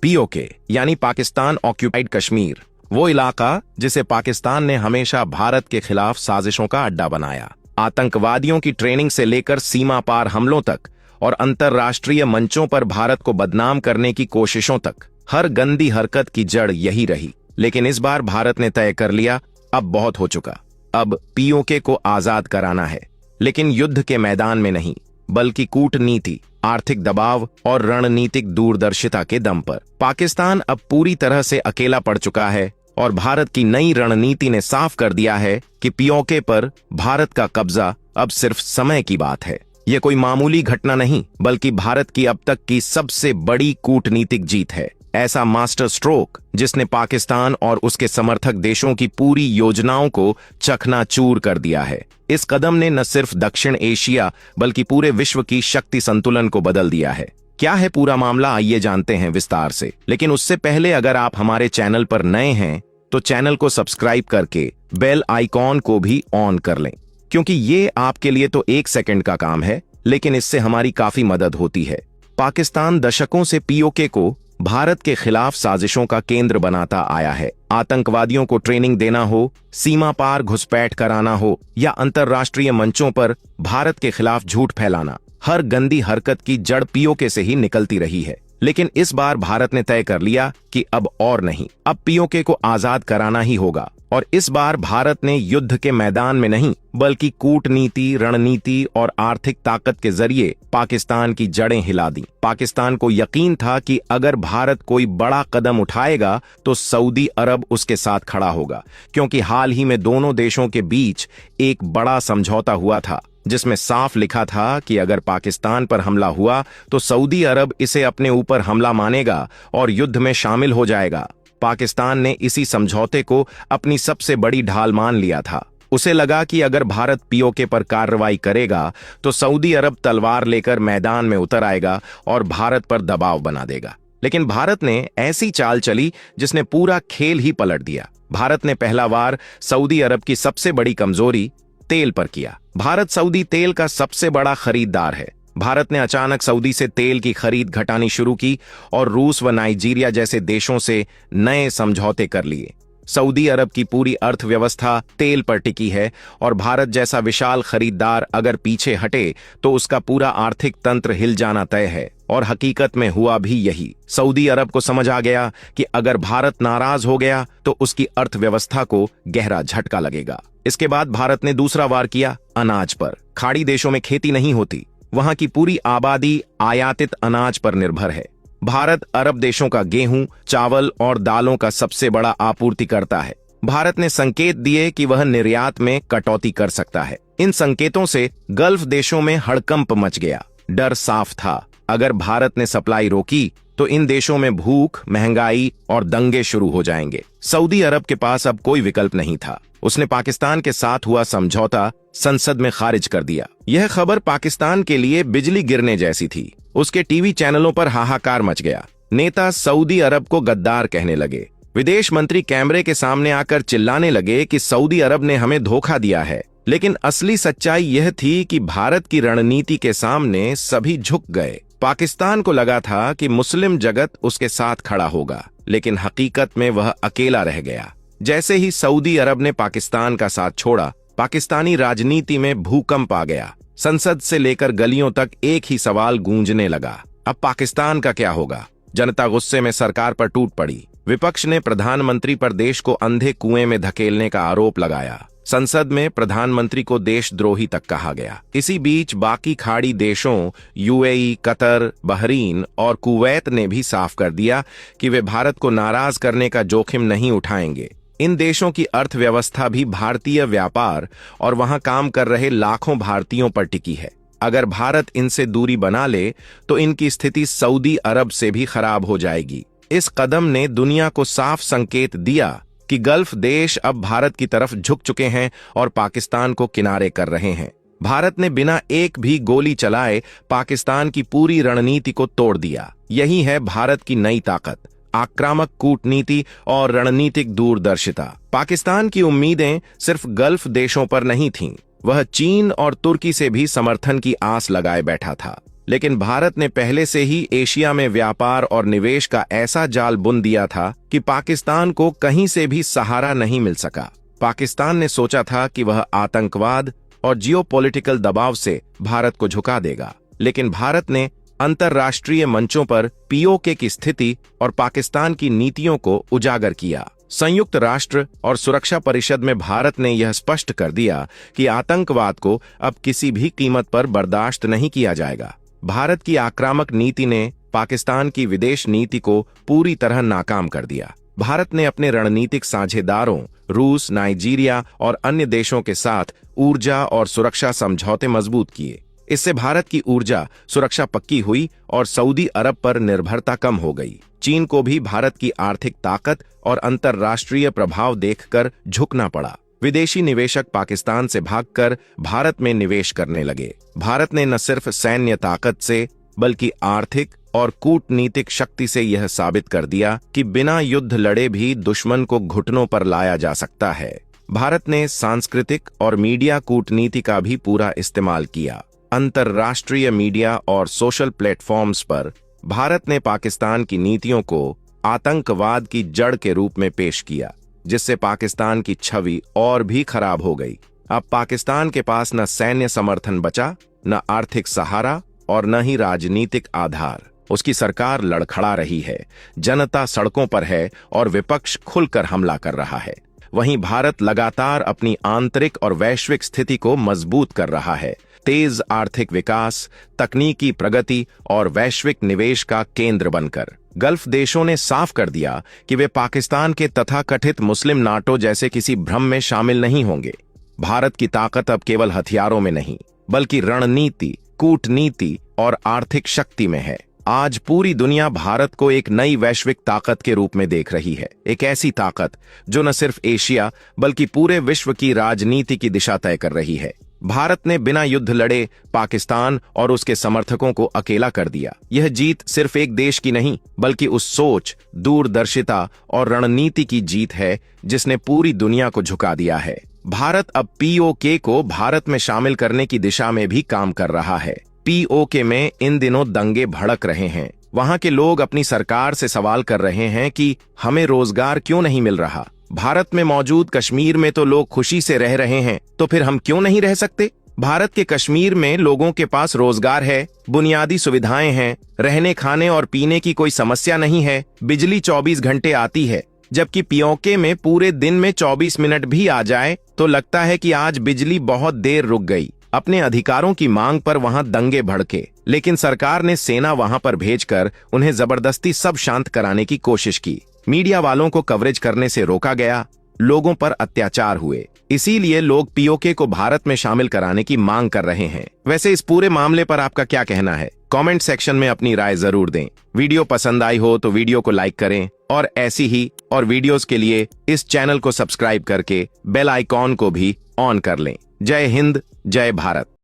PoK यानी Pakistan occupied Kashmir, वो इलाका जिसे पाकिस्तान ने हमेशा भारत के खिलाफ साजिशों का अड्डा बनाया। आतंकवादियों की ट्रेनिंग से लेकर सीमा पार हमलों तक और अंतर्राष्ट्रीय मंचों पर भारत को बदनाम करने की कोशिशों तक, हर गंदी हरकत की जड़ यही रही। लेकिन इस बार भारत ने तय कर लिया, अब बहुत हो चुका, अब पीओके को आजाद कराना है, लेकिन युद्ध के मैदान में नहीं, बल्कि कूटनीति, आर्थिक दबाव और रणनीतिक दूरदर्शिता के दम पर। पाकिस्तान अब पूरी तरह से अकेला पड़ चुका है और भारत की नई रणनीति ने साफ कर दिया है कि पीओके पर भारत का कब्जा अब सिर्फ समय की बात है। यह कोई मामूली घटना नहीं, बल्कि भारत की अब तक की सबसे बड़ी कूटनीतिक जीत है। ऐसा मास्टर स्ट्रोक जिसने पाकिस्तान और उसके समर्थक देशों की पूरी योजनाओं को चकनाचूर कर दिया है। इस कदम ने न सिर्फ दक्षिण एशिया बल्कि पूरे विश्व की शक्ति संतुलन को बदल दिया है। क्या है पूरा मामला, आइए जानते हैं विस्तार से। लेकिन उससे पहले अगर आप हमारे चैनल पर नए हैं तो चैनल को सब्सक्राइब करके बेल आइकॉन को भी ऑन कर लें, क्योंकि ये आपके लिए तो 1 सेकंड का काम है, लेकिन इससे हमारी काफी मदद होती है। पाकिस्तान दशकों से पीओके को भारत के खिलाफ साजिशों का केंद्र बनाता आया है। आतंकवादियों को ट्रेनिंग देना हो, सीमा पार घुसपैठ कराना हो या अंतर्राष्ट्रीय मंचों पर भारत के खिलाफ झूठ फैलाना, हर गंदी हरकत की जड़ पीओके से ही निकलती रही है। लेकिन इस बार भारत ने तय कर लिया कि अब और नहीं, अब पीओके को आजाद कराना ही होगा। और इस बार भारत ने युद्ध के मैदान में नहीं, बल्कि कूटनीति, रणनीति और आर्थिक ताकत के जरिए पाकिस्तान की जड़ें हिला दी। पाकिस्तान को यकीन था कि अगर भारत कोई बड़ा कदम उठाएगा तो सऊदी अरब उसके साथ खड़ा होगा, क्योंकि हाल ही में दोनों देशों के बीच एक बड़ा समझौता हुआ था जिसमें साफ लिखा था कि अगर पाकिस्तान पर हमला हुआ तो सऊदी अरब इसे अपने ऊपर हमला मानेगा और युद्ध में शामिल हो जाएगा। पाकिस्तान ने इसी समझौते को अपनी सबसे बड़ी ढाल मान लिया था। उसे लगा कि अगर भारत पीओके पर कार्रवाई करेगा तो सऊदी अरब तलवार लेकर मैदान में उतर आएगा और भारत पर दबाव बना देगा। लेकिन भारत ने ऐसी चाल चली जिसने पूरा खेल ही पलट दिया। भारत ने पहला वार सऊदी अरब की सबसे बड़ी कमजोरी तेल पर किया। भारत सऊदी तेल का सबसे बड़ा खरीदार है। भारत ने अचानक सऊदी से तेल की खरीद घटानी शुरू की और रूस व नाइजीरिया जैसे देशों से नए समझौते कर लिए। सऊदी अरब की पूरी अर्थव्यवस्था तेल पर टिकी है और भारत जैसा विशाल खरीदार अगर पीछे हटे तो उसका पूरा आर्थिक तंत्र हिल जाना तय है। और हकीकत में हुआ भी यही। सऊदी अरब को समझ आ गया कि अगर भारत नाराज हो गया तो उसकी अर्थव्यवस्था को गहरा झटका लगेगा। इसके बाद भारत ने दूसरा वार किया अनाज पर। खाड़ी देशों में खेती नहीं होती, वहां की पूरी आबादी आयातित अनाज पर निर्भर है। भारत अरब देशों का गेहूं, चावल और दालों का सबसे बड़ा आपूर्तिकर्ता है। भारत ने संकेत दिए कि वह निर्यात में कटौती कर सकता है। इन संकेतों से गल्फ देशों में हड़कंप मच गया। डर साफ था, अगर भारत ने सप्लाई रोकी तो इन देशों में भूख, महंगाई और दंगे शुरू हो जाएंगे। सऊदी अरब के पास अब कोई विकल्प नहीं था। उसने पाकिस्तान के साथ हुआ समझौता संसद में खारिज कर दिया। यह खबर पाकिस्तान के लिए बिजली गिरने जैसी थी। उसके टीवी चैनलों पर हाहाकार मच गया। नेता सऊदी अरब को गद्दार कहने लगे। विदेश मंत्री कैमरे के सामने आकर चिल्लाने लगे कि सऊदी अरब ने हमें धोखा दिया है। लेकिन असली सच्चाई यह थी कि भारत की रणनीति के सामने सभी झुक गए। पाकिस्तान को लगा था कि मुस्लिम जगत उसके साथ खड़ा होगा, लेकिन हकीकत में वह अकेला रह गया। जैसे ही सऊदी अरब ने पाकिस्तान का साथ छोड़ा, पाकिस्तानी राजनीति में भूकंप आ गया। संसद से लेकर गलियों तक एक ही सवाल गूंजने लगा, अब पाकिस्तान का क्या होगा? जनता गुस्से में सरकार पर टूट पड़ी। विपक्ष ने प्रधानमंत्री पर देश को अंधे कुएं में धकेलने का आरोप लगाया। संसद में प्रधानमंत्री को देशद्रोही तक कहा गया। इसी बीच बाकी खाड़ी देशों यूएई, कतर, बहरीन और कुवैत ने भी साफ कर दिया कि वे भारत को नाराज करने का जोखिम नहीं उठाएंगे। इन देशों की अर्थव्यवस्था भी भारतीय व्यापार और वहां काम कर रहे लाखों भारतीयों पर टिकी है। अगर भारत इनसे दूरी बना ले तो इनकी स्थिति सऊदी अरब से भी खराब हो जाएगी। इस कदम ने दुनिया को साफ संकेत दिया कि गल्फ देश अब भारत की तरफ झुक चुके हैं और पाकिस्तान को किनारे कर रहे हैं। भारत ने बिना एक भी गोली चलाए पाकिस्तान की पूरी रणनीति को तोड़ दिया। यही है भारत की नई ताकत, आक्रामक कूटनीति और रणनीतिक दूरदर्शिता। पाकिस्तान की उम्मीदें सिर्फ गल्फ देशों पर नहीं थीं, वह चीन और तुर्की से भी समर्थन की आस लगाए बैठा था। लेकिन भारत ने पहले से ही एशिया में व्यापार और निवेश का ऐसा जाल बुन दिया था कि पाकिस्तान को कहीं से भी सहारा नहीं मिल सका। पाकिस्तान ने सोचा था कि वह आतंकवाद और जियोपॉलिटिकल दबाव से भारत को झुका देगा, लेकिन भारत ने अंतर्राष्ट्रीय मंचों पर पीओके की स्थिति और पाकिस्तान की नीतियों को उजागर किया। संयुक्त राष्ट्र और सुरक्षा परिषद में भारत ने यह स्पष्ट कर दिया कि आतंकवाद को अब किसी भी कीमत पर बर्दाश्त नहीं किया जाएगा। भारत की आक्रामक नीति ने पाकिस्तान की विदेश नीति को पूरी तरह नाकाम कर दिया। भारत ने अपने रणनीतिक साझेदारों रूस, नाइजीरिया और अन्य देशों के साथ ऊर्जा और सुरक्षा समझौते मजबूत किए। इससे भारत की ऊर्जा सुरक्षा पक्की हुई और सऊदी अरब पर निर्भरता कम हो गई। चीन को भी भारत की आर्थिक ताकत और अंतर्राष्ट्रीय प्रभाव देखकर झुकना पड़ा। विदेशी निवेशक पाकिस्तान से भागकर भारत में निवेश करने लगे। भारत ने न सिर्फ सैन्य ताकत से बल्कि आर्थिक और कूटनीतिक शक्ति से यह साबित कर दिया कि बिना युद्ध लड़े भी दुश्मन को घुटनों पर लाया जा सकता है। भारत ने सांस्कृतिक और मीडिया कूटनीति का भी पूरा इस्तेमाल किया। अंतर्राष्ट्रीय मीडिया और सोशल प्लेटफॉर्म्स पर भारत ने पाकिस्तान की नीतियों को आतंकवाद की जड़ के रूप में पेश किया, जिससे पाकिस्तान की छवि और भी खराब हो गई। अब पाकिस्तान के पास न सैन्य समर्थन बचा, न आर्थिक सहारा और न ही राजनीतिक आधार। उसकी सरकार लड़खड़ा रही है, जनता सड़कों पर है और विपक्ष खुलकर हमला कर रहा है। वहीं भारत लगातार अपनी आंतरिक और वैश्विक स्थिति को मजबूत कर रहा है। तेज आर्थिक विकास, तकनीकी प्रगति और वैश्विक निवेश का केंद्र बनकर गल्फ देशों ने साफ कर दिया कि वे पाकिस्तान के तथाकथित मुस्लिम नाटो जैसे किसी भ्रम में शामिल नहीं होंगे। भारत की ताकत अब केवल हथियारों में नहीं, बल्कि रणनीति, कूटनीति और आर्थिक शक्ति में है। आज पूरी दुनिया भारत को एक नई वैश्विक ताकत के रूप में देख रही है। एक ऐसी ताकत जो न सिर्फ एशिया बल्कि पूरे विश्व की राजनीति की दिशा तय कर रही है। भारत ने बिना युद्ध लड़े पाकिस्तान और उसके समर्थकों को अकेला कर दिया। यह जीत सिर्फ एक देश की नहीं, बल्कि उस सोच, दूरदर्शिता और रणनीति की जीत है जिसने पूरी दुनिया को झुका दिया है। भारत अब पीओके को भारत में शामिल करने की दिशा में भी काम कर रहा है। पीओके में इन दिनों दंगे भड़क रहे हैं। वहां के लोग अपनी सरकार से सवाल कर रहे हैं कि हमें रोजगार क्यों नहीं मिल रहा। भारत में मौजूद कश्मीर में तो लोग खुशी से रह रहे हैं, तो फिर हम क्यों नहीं रह सकते। भारत के कश्मीर में लोगों के पास रोजगार है, बुनियादी सुविधाएं हैं, रहने खाने और पीने की कोई समस्या नहीं है, बिजली 24 घंटे आती है। जबकि पीओके में पूरे दिन में 24 मिनट भी आ जाए तो लगता है कि आज बिजली बहुत देर रुक गई। अपने अधिकारों की मांग पर वहां दंगे भड़के, लेकिन सरकार ने सेना वहां पर भेजकर उन्हें जबरदस्ती सब शांत कराने की कोशिश की। मीडिया वालों को कवरेज करने से रोका गया, लोगों पर अत्याचार हुए। इसीलिए लोग पीओके को भारत में शामिल कराने की मांग कर रहे हैं। वैसे इस पूरे मामले पर आपका क्या कहना है? कमेंट सेक्शन में अपनी राय जरूर दें। वीडियो पसंद आई हो तो वीडियो को लाइक करें और ऐसी ही और वीडियोस के लिए इस चैनल को सब्सक्राइब करके बेल आइकॉन को भी ऑन कर लें। जय हिंद, जय भारत।